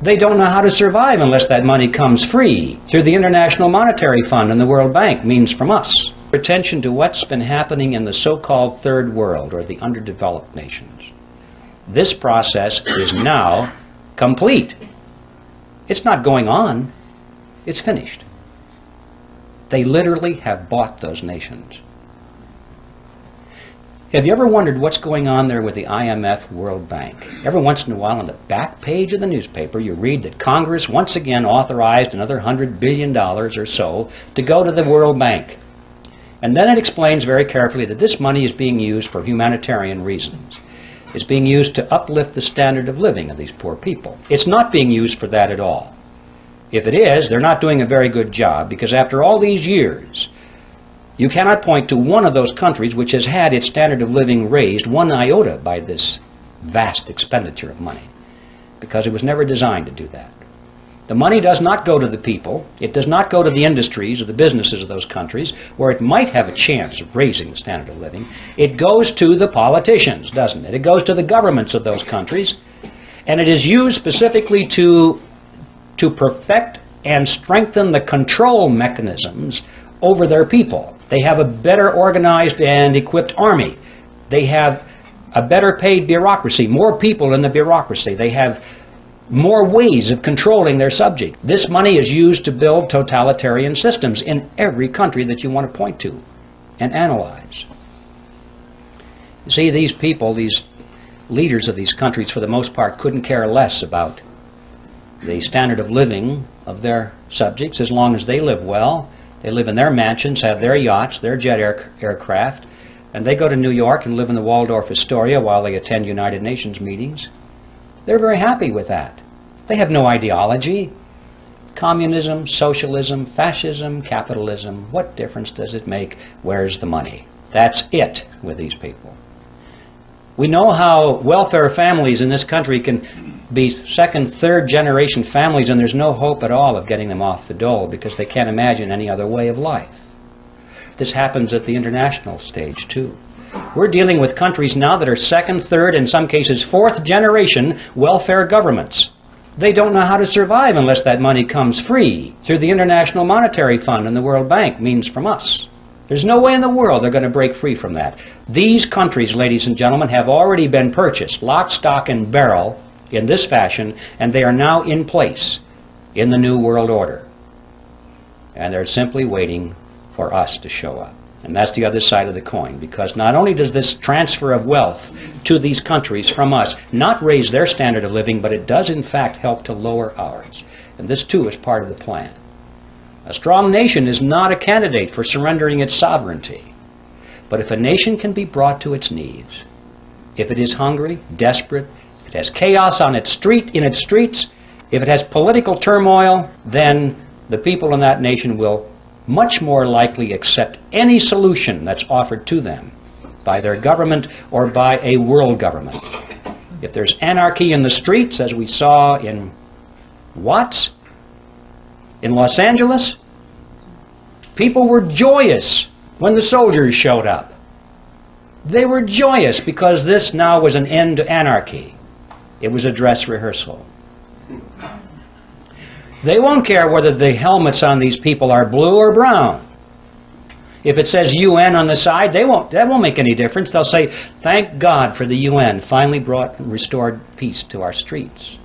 They don't know how to survive unless that money comes free through the International Monetary Fund and the World Bank, means from us. Attention to what's been happening in the so-called third world, or the underdeveloped nations. This process is now complete. It's not going on, it's finished. They literally have bought those nations. Have you ever wondered what's going on there with the IMF World Bank? Every once in a while on the back page of the newspaper you read that Congress once again authorized another $100 billion or so to go to the World Bank. And then it explains very carefully that this money is being used for humanitarian reasons. It's being used to uplift the standard of living of these poor people. It's not being used for that at all. If it is, they're not doing a very good job, because after all these years, you cannot point to one of those countries which has had its standard of living raised one iota by this vast expenditure of money, because it was never designed to do that. The money does not go to the people. It does not go to the industries or the businesses of those countries where it might have a chance of raising the standard of living. It goes to the politicians, doesn't it? It goes to the governments of those countries, and it is used specifically to perfect and strengthen the control mechanisms over their people. They have a better organized and equipped army. They have a better paid bureaucracy, more people in the bureaucracy. They have more ways of controlling their subject. This money is used to build totalitarian systems in every country that you want to point to and analyze. You see, these people, these leaders of these countries, for the most part, couldn't care less about the standard of living of their subjects as long as they live well. They live in their mansions, have their yachts, their jet aircraft, and they go to New York and live in the Waldorf Astoria while they attend United Nations meetings. They're very happy with that. They have no ideology. Communism, socialism, fascism, capitalism, what difference does it make? Where's the money? That's it with these people. We know how welfare families in this country can be second, third generation families, and there's no hope at all of getting them off the dole because they can't imagine any other way of life. This happens at the international stage too. We're dealing with countries now that are second, third, in some cases fourth generation welfare governments. They don't know how to survive unless that money comes free through the International Monetary Fund and the World Bank, means from us. There's no way in the world they're going to break free from that. These countries, ladies and gentlemen, have already been purchased, lock, stock, and barrel, in this fashion, and they are now in place in the New World Order. And they're simply waiting for us to show up. And that's the other side of the coin, because not only does this transfer of wealth to these countries from us not raise their standard of living, but it does in fact help to lower ours. And this too is part of the plan. A strong nation is not a candidate for surrendering its sovereignty. But if a nation can be brought to its knees, if it is hungry, desperate, it has chaos in its streets, if it has political turmoil, then the people in that nation will much more likely accept any solution that's offered to them by their government or by a world government. If there's anarchy in the streets, as we saw in Watts, in Los Angeles, people were joyous when the soldiers showed up. They were joyous because this now was an end to anarchy. It was a dress rehearsal. They won't care whether the helmets on these people are blue or brown. If it says UN on the side, that won't make any difference. They'll say, thank God for the UN finally brought and restored peace to our streets.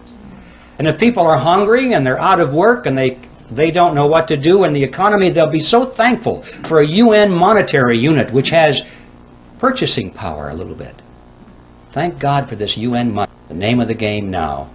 And if people are hungry and they're out of work and they don't know what to do in the economy, they'll be so thankful for a UN monetary unit which has purchasing power a little bit. Thank God for this UN money. The name of the game now